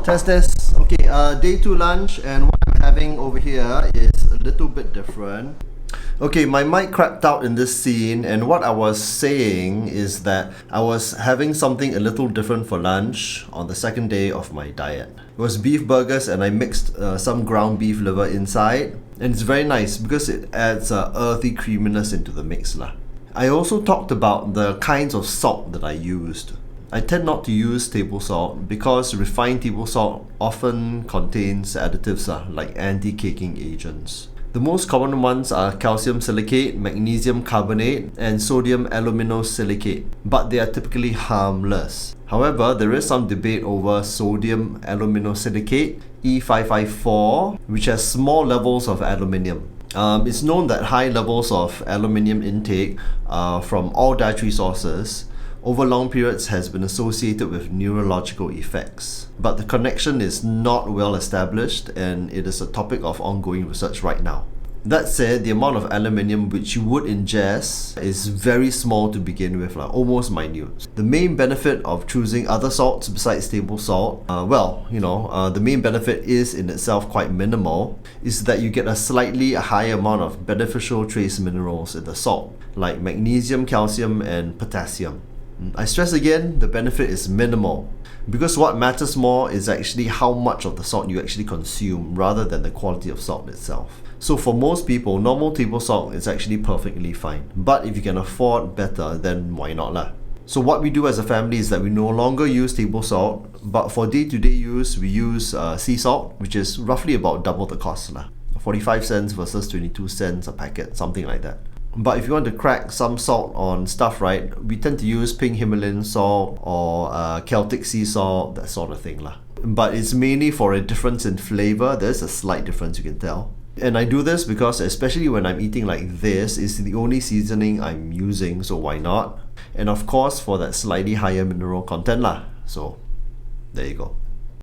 Test. Okay, day 2 lunch, and what I'm having over here is a little bit different. Okay, my mic crapped out in this scene, and what I was saying is that I was having something a little different for lunch on the second day of my diet. It was beef burgers, and I mixed some ground beef liver inside, and it's very nice because it adds earthy creaminess into the mix lah. I also talked about the kinds of salt that I used. I tend not to use table salt because refined table salt often contains additives like anti-caking agents. The most common ones are calcium silicate, magnesium carbonate, and sodium aluminosilicate, but they are typically harmless. However, there is some debate over sodium aluminosilicate, E554, which has small levels of aluminium. It's known that high levels of aluminium intake from all dietary sources over long periods has been associated with neurological effects. But the connection is not well established, and it is a topic of ongoing research right now. That said, the amount of aluminium which you would ingest is very small to begin with, almost minute. The main benefit of choosing other salts besides table salt, the main benefit is in itself quite minimal, is that you get a slightly higher amount of beneficial trace minerals in the salt, like magnesium, calcium, and potassium. I stress again, the benefit is minimal, because what matters more is actually how much of the salt you actually consume rather than the quality of salt itself. So for most people, normal table salt is actually perfectly fine, but if you can afford better, then why not lah? So what we do as a family is that we no longer use table salt, but for day-to-day use, we use sea salt, which is roughly about double the cost lah. 45 cents versus 22 cents a packet, something like that. But if you want to crack some salt on stuff, right, we tend to use pink Himalayan salt or Celtic sea salt, that sort of thing lah. But it's mainly for a difference in flavor. There's a slight difference, you can tell. And I do this because, especially when I'm eating like this, it's the only seasoning I'm using, so why not? And of course, for that slightly higher mineral content lah. So, there you go.